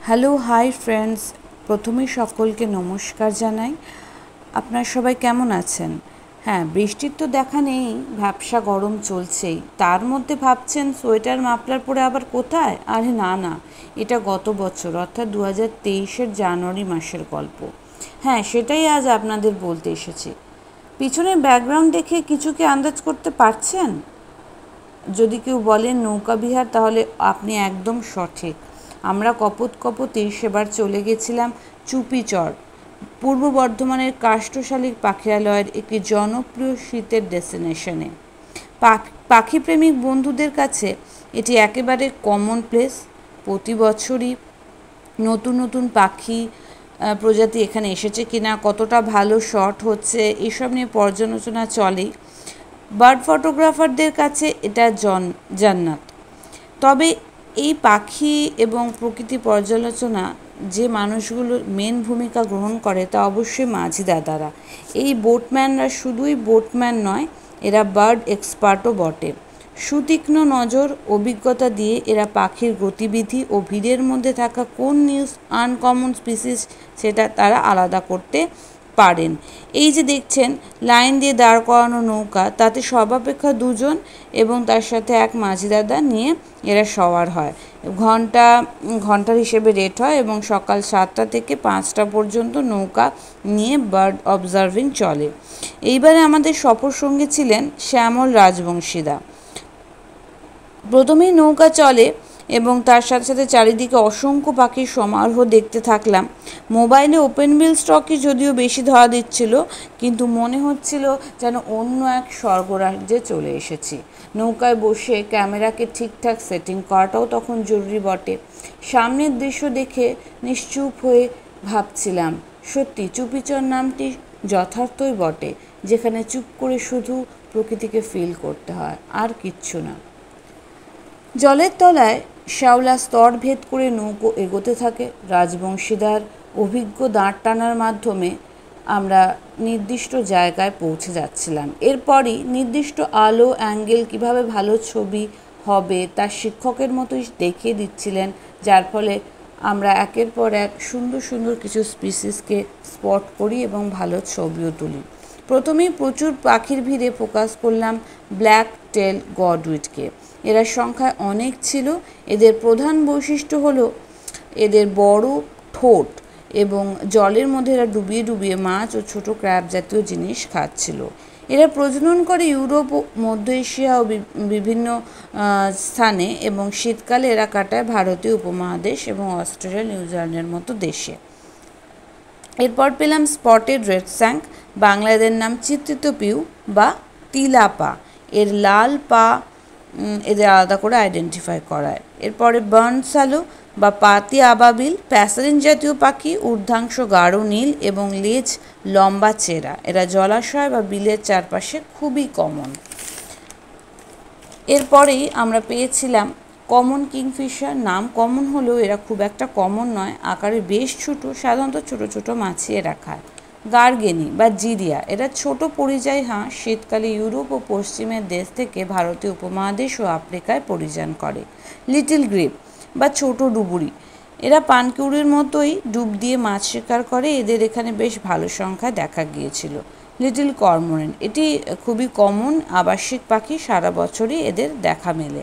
Hello hi friends, প্রথমেই সকলকে নমস্কার জানাই। আপনারা সবাই কেমন আছেন? হ্যাঁ, বৃষ্টির তো দেখা নেই, ভ্যাপসা গরম চলছেই। তার মধ্যে ভাবছেন সোয়েটার মাফলার পরে আবার কোথায়? আরে না না, এটা গত বছর অর্থাৎ 2023-এর জানুয়ারি মাসের গল্প। হ্যাঁ, সেটাই আজ আপনাদের বলতে এসেছি। পিছনের ব্যাকগ্রাউন্ড দেখে কিছু কি আন্দাজ করতে পারছেন? যদি কেউ বলেন নৌকাবিহার, তাহলে আপনি একদম সঠিক। আমরা কপত কপতেই সেবার চলে গেছিলাম চুপিচড়, পূর্ব বর্ধমানের কাষ্ঠশালী পাখিরালয়ের একটি জনপ্রিয় শীতের ডেস্টিনেশনে। পাখিপ্রেমিক বন্ধুদের কাছে এটি একেবারে কমন প্লেস। প্রতি বছরই নতুন নতুন পাখি প্রজাতি এখানে এসেছে কিনা, কতটা ভালো শট হচ্ছে, এসব নিয়ে পর্যালোচনা চলেই। বার্ড ফটোগ্রাফারদের কাছে এটা জান্নাত। তবে এই পাখি এবং প্রকৃতি পর্যালোচনা যে মানুষগুলো মেন ভূমিকা গ্রহণ করে তা অবশ্যই মাঝি দাদারা। এই বোটম্যানরা শুধুই বোটম্যান নয়, এরা বার্ড এক্সপার্টও বটে। সুতীক্ষ্ণ নজর, অভিজ্ঞতা দিয়ে এরা পাখির গতিবিধি ও ভিড়ের মধ্যে থাকা কোন নিউজ আনকমন স্পিসিস সেটা তারা আলাদা করতে পারেন। এই যে দেখছেন লাইন দিয়ে দাঁড় করানো নৌকা, তাতে সর্বাপেক্ষা দুজন এবং তার সাথে এক মাঝি দাদা নিয়ে এরা সওয়ার হয়। ঘন্টার হিসেবে রেট হয় এবং সকাল 7টা থেকে 5টা পর্যন্ত নৌকা নিয়ে বার্ড অবজার্ভিং চলে। এইবারে আমাদের সফর সঙ্গী ছিলেন শ্যামল রাজবংশীদা। প্রথমেই নৌকা চলে এবং তার সাথে সাথে চারিদিকে অসংখ্য পাখির সমারোহ দেখতে থাকলাম। মোবাইলে ওপেন বিল স্টকই যদিও বেশি ধরা দিচ্ছিল, কিন্তু মনে হচ্ছিল যেন অন্য এক স্বর্গরাজ্যে চলে এসেছি। নৌকায় বসে ক্যামেরাকে ঠিকঠাক সেটিং করাটাও তখন জরুরি বটে। সামনের দৃশ্য দেখে নিশ্চুপ হয়ে ভাবছিলাম, সত্যি চুপিচর নামটি যথার্থই বটে, যেখানে চুপ করে শুধু প্রকৃতিকে ফিল করতে হয়, আর কিচ্ছু না। জলের তলায় শ্যাওলা স্তর ভেদ করে নৌকো এগোতে থাকে। রাজবংশীদার অভিজ্ঞ দাঁড় টানার মাধ্যমে আমরা নির্দিষ্ট জায়গায় পৌঁছে যাচ্ছিলাম। এরপরই নির্দিষ্ট আলো অ্যাঙ্গেল কিভাবে ভালো ছবি হবে তার শিক্ষকের মতোই দেখিয়ে দিচ্ছিলেন, যার ফলে আমরা একের পর এক সুন্দর সুন্দর কিছু স্পিসিসকে স্পট করি এবং ভালো ছবিও তুলি। প্রথমেই প্রচুর পাখির ভিড়ে ফোকাস করলাম ব্ল্যাক টেল গডউইটকে। এরা সংখ্যায় অনেক ছিল। এদের প্রধান বৈশিষ্ট্য হলো এদের বড় ঠোঁট এবং জলের মধ্যে এরা ডুবিয়ে ডুবিয়ে মাছ ও ছোট ক্র্যাব জাতীয় জিনিস খাচ্ছিল। এরা প্রজনন করে ইউরোপ ও মধ্য এশিয়া ও বিভিন্ন স্থানে, এবং শীতকালে এরা কাটায় ভারতীয় উপমহাদেশ এবং অস্ট্রেলিয়া, নিউজিল্যান্ডের মতো দেশে। এরপর পেলাম স্পটেড রেড স্যাঙ্ক, বাংলা এদের নাম চিত্রিত পিউ বা তিলাপা। এর লাল পা এদের আলাদা করে আইডেন্টিফাই করায়। এরপরে বার্ন স্যালো বা পাতি আবাবিল, প্যাসারিন জাতীয় পাখি, ঊর্ধ্বাংশ গাঢ় নীল এবং লেজ লম্বা চেরা। এরা জলাশয় বা বিলের চারপাশে খুবই কমন। এরপরেই আমরা পেয়েছিলাম কমন কিংফিশার। নাম কমন হলেও এরা খুব একটা কমন নয়, আকারে বেশ ছোট, সাধারণত ছোট ছোট মাছি এরা খায়। গার্গেনি বা জিরিয়া, এরা ছোট পরিযায়ী হাঁস, শীতকালে ইউরোপ ও পশ্চিমের দেশ থেকে ভারতীয় উপমহাদেশ ও আফ্রিকায় পরিযান করে। লিটল গ্রিপ বা ছোট ডুবুরি, এরা পানকিউরির মতোই ডুব দিয়ে মাছ শিকার করে। এদের এখানে বেশ ভালো সংখ্যায় দেখা গিয়েছিল। লিটল কর্মোরেন্ট, এটি খুবই কমন আবাসিক পাখি, সারা বছরই এদের দেখা মেলে।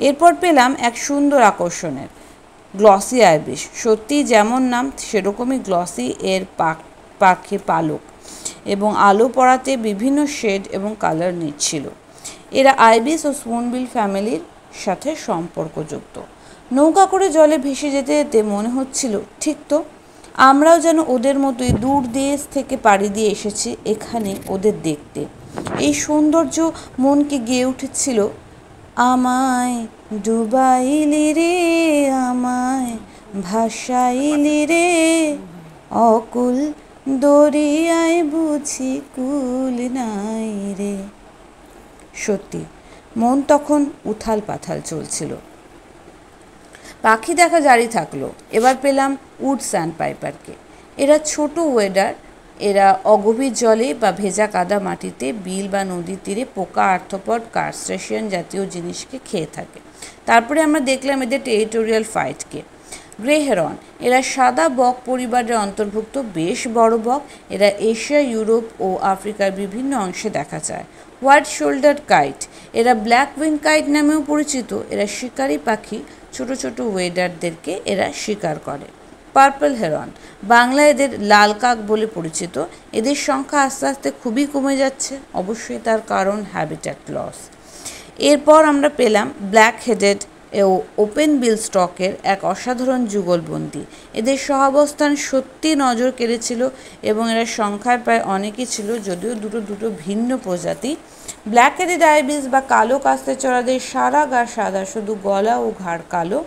এরপর পেলাম এক সুন্দর আকর্ষণের গ্লসি আইবিস। সত্যিই যেমন নাম সেরকমই গ্লসি এর পাখি পালক, এবং আলো পড়াতে বিভিন্ন শেড এবং কালার নিচ্ছিল। এরা আইবিস ও স্পুনবিল ফ্যামিলির সাথে সম্পর্কযুক্ত। নৌকা করে জলে ভেসে যেতে যেতে মনে হচ্ছিল, ঠিক তো আমরাও যেন ওদের মতোই দূর দেশ থেকে পাড়ি দিয়ে এসেছি এখানে ওদের দেখতে। এই সৌন্দর্য মনকে গেয়ে উঠেছিল। আমায় ডুবাইলি রে, আমায় ভাসাইলি রে, অকুল দরিয়ায় বুঝি কুল নাই রে। সত্যি মন তখন উথাল পাথাল চলছিল। পাখি দেখা জারি থাকলো। এবার পেলাম উড স্যান্ড পাইপারকে। এরা ছোট ওয়েডার। এরা অগভীর জলে বা ভেজা কাদা মাটিতে, বিল বা নদীর তীরে পোকা, আর্থ্রোপড, কার্স্টেশিয়ান জাতীয় জিনিসকে খেয়ে থাকে। তারপরে আমরা দেখলাম এদের টেরিটোরিয়াল ফাইটকে। গ্রে হেরন, এরা সাদা বক পরিবারের অন্তর্ভুক্ত বেশ বড় বক। এরা এশিয়া, ইউরোপ ও আফ্রিকার বিভিন্ন অংশে দেখা যায়। হোয়াইট শোল্ডার কাইট, এরা ব্ল্যাক উইং কাইট নামেও পরিচিত। এরা শিকারী পাখি, ছোট ছোট ওয়েডারদেরকে এরা শিকার করে। পার্পল হেরন, বাংলায় এদের লাল কাক বলে পরিচিত। এদের সংখ্যা আস্তে আস্তে খুবই কমে যাচ্ছে, অবশ্যই তার কারণ হ্যাবিট্যাট লস। এরপর আমরা পেলাম ব্ল্যাক হেডেড ও ওপেন বিল স্টকের এক অসাধারণ যুগলবন্দি। এদের সহাবস্থান সত্যি নজর কেড়েছিল এবং এরা সংখ্যায় প্রায় অনেকই ছিল, যদিও দুটো ভিন্ন প্রজাতি। ব্ল্যাক হেডেড আইবিস বা কালো কাস্তে চড়াদের সারা গা সাদা, শুধু গলা ও ঘাড় কালো।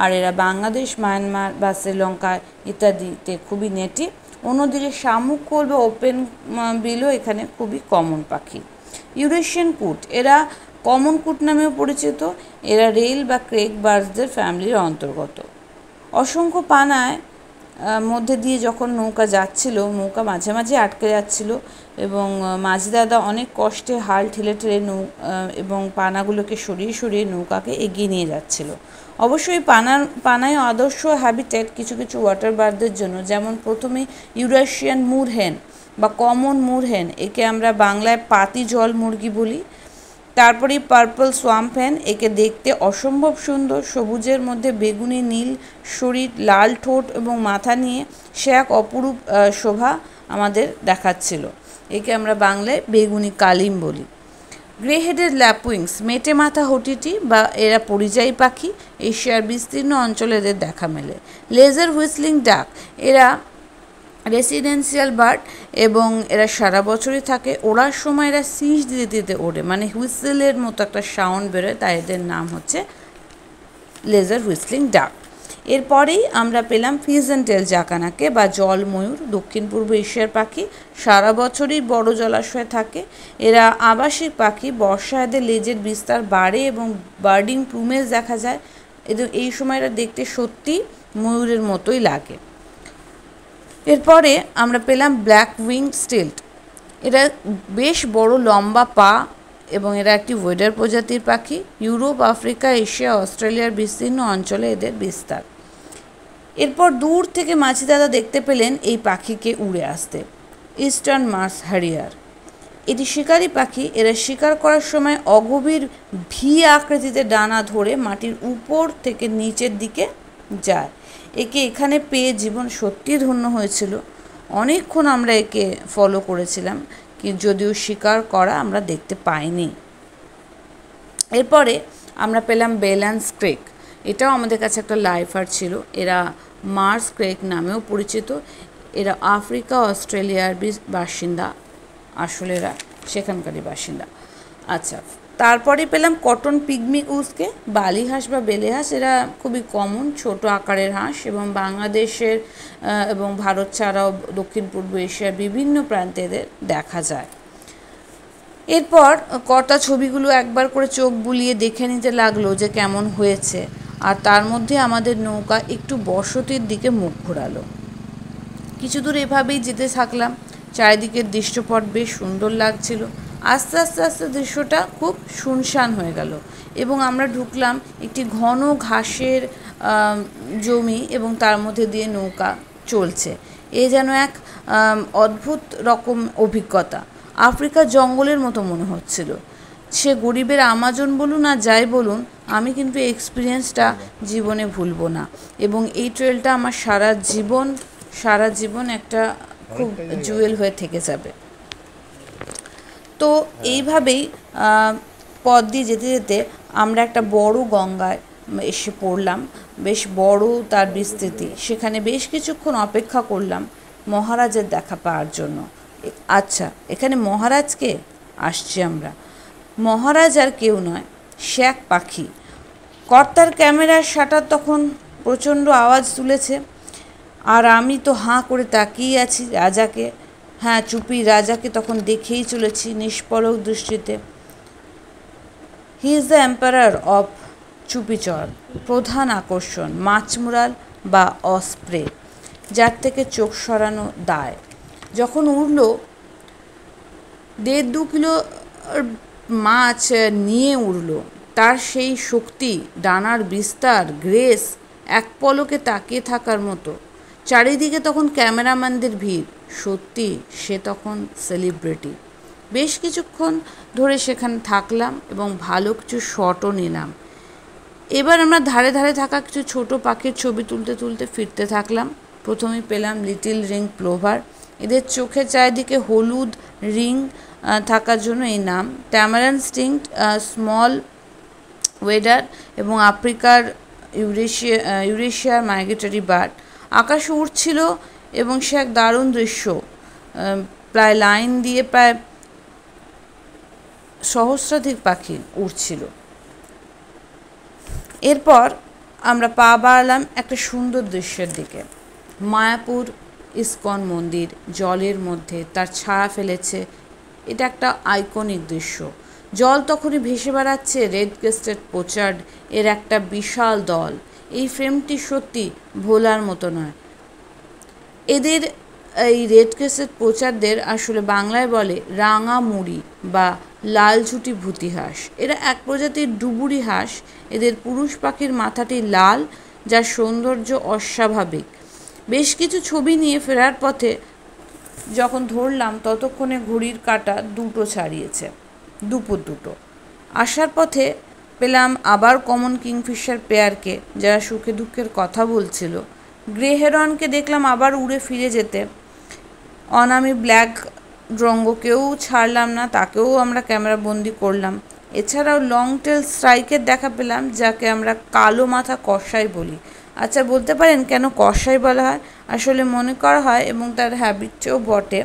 আর এরা বাংলাদেশ, মায়ানমার বা শ্রীলঙ্কা ইত্যাদিতে খুবই নেটিভ। অন্যদিকে শামুক কোল বা ওপেন বিলও এখানে খুবই কমন পাখি। ইউরেশিয়ান কুট, এরা কমন কুট নামেও পরিচিত। এরা রেল বা ক্রেক বার্ডসদের ফ্যামিলির অন্তর্গত। অসংখ্য পানায় মধ্যে দিয়ে যখন নৌকা যাচ্ছিল, নৌকা মাঝে মাঝে আটকে যাচ্ছিল এবং মাঝি দাদা অনেক কষ্টে হাল ঠেলে ঠেলে এবং পানাগুলোকে সরিয়ে সরিয়ে নৌকাকে এগিয়ে নিয়ে যাচ্ছিল। অবশ্যই পানায় আদর্শ হ্যাবিটেট কিছু কিছু ওয়াটার বার্ডদের জন্য, যেমন প্রথমে ইউরেশিয়ান মুরহেন বা কমন মুরহেন, একে আমরা বাংলায় পাতি জল মুরগি বলি। তারপরেই পার্পল সোয়াম্প হেন, একে দেখতে অসম্ভব সুন্দর, সবুজের মধ্যে বেগুনি নীল শরীর, লাল ঠোঁট এবং মাথা নিয়ে সে এক অপরূপ শোভা আমাদের দেখাচ্ছিল। একে আমরা বাংলায় বেগুনি কালিম বলি। গ্রে হেডেড ল্যাপউইংস, মেটে মাথা হটিটি বা এরা পরিযায়ী পাখি, এশিয়ার বিস্তীর্ণ অঞ্চলে এদের দেখা মেলে। লেজার হুইসলিং ডাক, এরা রেসিডেন্সিয়াল বার্ড এবং এরা সারা বছরই থাকে। ওড়ার সময় এরা শীষ দিতে দিতে ওড়ে, মানে হুইসেলের মতো একটা সাউন্ড বেরোয়, তাই এদের নাম হচ্ছে লেজার হুইসলিং ডাক। এরপরেই আমরা পেলাম ফিজেন্টেল জাকানাকে বা জল ময়ূর, দক্ষিণ পূর্ব এশিয়ার পাখি, সারা বছরই বড় জলাশয়ে থাকে। এরা আবাসিক পাখি, বর্ষায় এদের লেজের বিস্তার বাড়ে এবং বার্ডিং প্লুমেজ দেখা যায়। এদের এই সময় এরা দেখতে সত্যি ময়ূরের মতোই লাগে। এরপরে আমরা পেলাম ব্ল্যাক উইং স্টিল্ট, এরা বেশ বড় লম্বা পা এবং এরা একটি ওয়েডার প্রজাতির পাখি। ইউরোপ, আফ্রিকা, এশিয়া, অস্ট্রেলিয়ার বিস্তীর্ণ অঞ্চলে এদের বিস্তার। এরপর দূর থেকে মাঝি দাদা দেখতে পেলেন এই পাখিকে উড়ে আসতে, ইস্টার্ন মার্স হ্যারিয়ার। এটি শিকারী পাখি। এরা শিকার করার সময় অগভীর ভি আকৃতিতে ডানা ধরে মাটির উপর থেকে নিচের দিকে যায়। একে এখানে পেয়ে জীবন সত্যি ধন্য হয়েছিল। অনেকক্ষণ আমরা একে ফলো করেছিলাম, যদিও শিকার করা আমরা দেখতে পাইনি। এরপরে আমরা পেলাম বেল্যান্স ক্রেক, এটাও আমাদের কাছে একটা লাইফার ছিল। এরা মার্স ক্রেক নামেও পরিচিত। এরা আফ্রিকা, অস্ট্রেলিয়ার বাসিন্দা, আসলে এরা সেখানকারই বাসিন্দা। আচ্ছা, তারপরে পেলাম কটন পিগমি উসকে, বালি হাঁস বা বেলে হাঁস। এরা খুবই কমন, ছোট আকারের হাঁস এবং বাংলাদেশের এবং ভারত ছাড়াও দক্ষিণ পূর্ব এশিয়ার বিভিন্ন প্রান্তে এদের দেখা যায়। এরপর কটা ছবিগুলো একবার করে চোখ বুলিয়ে দেখে নিতে লাগলো যে কেমন হয়েছে, আর তার মধ্যে আমাদের নৌকা একটু বসতির দিকে মুখ ঘোরালো। কিছু দূর এভাবেই যেতে থাকলাম। চারিদিকের দৃশ্যপট বেশ সুন্দর লাগছিল। আস্তে আস্তে আস্তে দৃশ্যটা খুব শুনশান হয়ে গেল এবং আমরা ঢুকলাম একটি ঘন ঘাসের জমি এবং তার মধ্যে দিয়ে নৌকা চলছে। এ যেন এক অদ্ভুত রকম অভিজ্ঞতা। আফ্রিকার জঙ্গলের মতো মনে হচ্ছিল। সে গরিবের আমাজন বলুন আর যাই বলুন, আমি কিন্তু এক্সপিরিয়েন্সটা জীবনে ভুলবো না এবং এই ট্রেলটা আমার সারা জীবন একটা খুব জুয়েল হয়ে থেকে যাবে। তো এইভাবেই পথ দিয়ে যেতে যেতে আমরা একটা বড় গঙ্গায় এসে পড়লাম, বেশ বড় তার বিস্তৃতি। সেখানে বেশ কিছুক্ষণ অপেক্ষা করলাম মহারাজের দেখা পাওয়ার জন্য। আচ্ছা, এখানে মহারাজকে আসছি আমরা। মহারাজ আর কেউ নয়, সে এক পাখি। কর্তার ক্যামেরার শাটার তখন প্রচণ্ড আওয়াজ তুলেছে, আর আমি তো হাঁ করে তাকিয়ে আছি রাজাকে। হ্যাঁ, চুপি রাজাকে তখন দেখেই চলেছি নিষ্পলক দৃষ্টিতে। He is the emperor of চুপিচর, প্রধান আকর্ষণ মাছমুরাল বা অস্প্রে, যার থেকে চোখ সরানো দায়। যখন উড়ল 1.5-2 কিলো মাছ নিয়ে উড়ল, তার সেই শক্তি, ডানার বিস্তার, গ্রেস এক পলকে তাকিয়ে থাকার মতো। চারিদিকে তখন ক্যামেরাম্যানদের ভিড়। সত্যি সে তখন সেলিব্রিটি। বেশ কিছুক্ষণ ধরে সেখানে থাকলাম এবং ভালো কিছু শটও নিলাম। এবার আমরা ধারে ধারে থাকা কিছু ছোট পাখির ছবি তুলতে তুলতে ফিরতে থাকলাম। প্রথমেই পেলাম লিটল রিং প্লোভার। এদের চোখের চারিদিকে হলুদ রিং থাকার জন্য এই নাম। ট্যামারান স্টিংক্ট, স্মল ওয়েডার এবং আফ্রিকার ইউরেশিয়ার মাইগ্রেটরি বার্ড। আকাশে উড়ছিল এবং সে এক দারুণ দৃশ্য। প্রায় লাইন দিয়ে প্রায় সহস্রাধিক পাখি উড়ছিল। এরপর আমরা পা বাড়ালাম একটা সুন্দর দৃশ্যের দিকে। মায়াপুর ইস্কন মন্দির জলের মধ্যে তার ছায়া ফেলেছে। এটা একটা আইকনিক দৃশ্য। জল তখনই ভেসে বেড়াচ্ছে রেড ক্রেস্টেড পোচার্ড এর একটা বিশাল দল। এই ফ্রেমটি সত্যি ভোলার মতো নয়। এদের এই রেড ক্রেস্টেড পোচারদের আসলে বাংলায় বলে রাঙা মুড়ি বা লাল ঝুটি ভূতি হাঁস। এরা এক প্রজাতির ডুবুরি হাঁস। এদের পুরুষ পাখির মাথাটি লাল, যার সৌন্দর্য অস্বাভাবিক। বেশ কিছু ছবি নিয়ে ফেরার পথে যখন ধরলাম ততক্ষণে ঘড়ির কাঁটা 2টো ছাড়িয়েছে, দুপুর 2টো। আসার পথে পেলাম আবার কমন কিংফিশার পেয়ারকে, যারা সুখে দুঃখের কথা বলছিল। গ্রে হেরনকে দেখলাম আবার উড়ে ফিরে যেতে। অনামি ব্ল্যাক ড্রঙ্গকেও ছাড়লাম না, তাকেও আমরা ক্যামেরা বন্দি করলাম। এছাড়াও লং টেল স্ট্রাইকের দেখা পেলাম, যাকে আমরা কালো মাথা কসাই বলি। আচ্ছা, বলতে পারেন কেন কসাই বলা হয়? আসলে মনে করা হয়, এবং তার হ্যাবিটও বটে,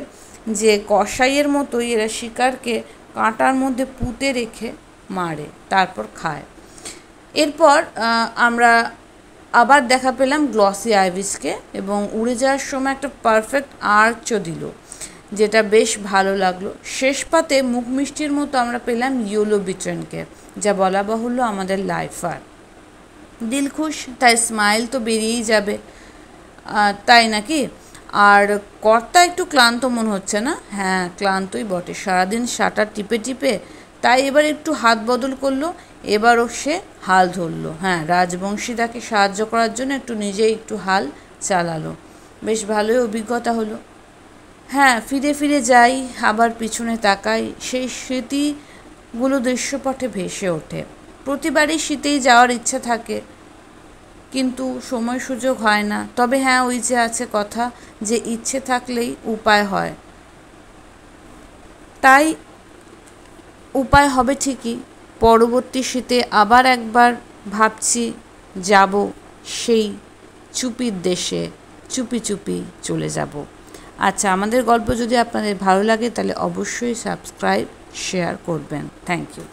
যে কসাইয়ের মতোই এরা শিকারকে কাঁটার মধ্যে পুঁতে রেখে মারে, তারপর খায়। এরপর আমরা আবার দেখা পেলাম গ্লসি আইভিসকে, এবং উড়ে যাওয়ার সময় একটা পারফেক্ট আর্চও দিল, যেটা বেশ ভালো লাগলো। শেষ পাতে মুখ মিষ্টির মতো আমরা পেলাম ইয়েলো বিটনকে, যা বলা বাহুল্য আমাদের লাইফার। দিলখুশ, তাই স্মাইল তো বেরিয়েই যাবে, তাই নাকি? আর কর্তা একটু ক্লান্ত মনে হচ্ছে না? হ্যাঁ, ক্লান্তই বটে, সারাদিন শাটার টিপে টিপে। তাই এবার একটু হাত বদল করলো, এবারও সে হাল ধরলো। হ্যাঁ, রাজবংশী তাকে সাহায্য করার জন্য নিজেই একটু হাল চালালো। বেশ ভালোই অভিজ্ঞতা হলো। হ্যাঁ, ফিরে ফিরে যাই, আবার পিছনে তাকাই, সেই স্মৃতিগুলো দৃশ্যপটে ভেসে ওঠে। প্রতিবারই শীতেই যাওয়ার ইচ্ছা থাকে, কিন্তু সময় সুযোগ হয় না। তবে হ্যাঁ, ওই যে আছে কথা, যে ইচ্ছে থাকলেই উপায় হয়। তাই উপায় হবে ঠিকই। পরবর্তী শীতে আবার একবার ভাবছি যাব সেই চুপির দেশে, চুপি চুপি চলে যাব। আচ্ছা, আমাদের গল্প যদি আপনাদের ভালো লাগে তাহলে অবশ্যই সাবস্ক্রাইব, শেয়ার করবেন। Thank you.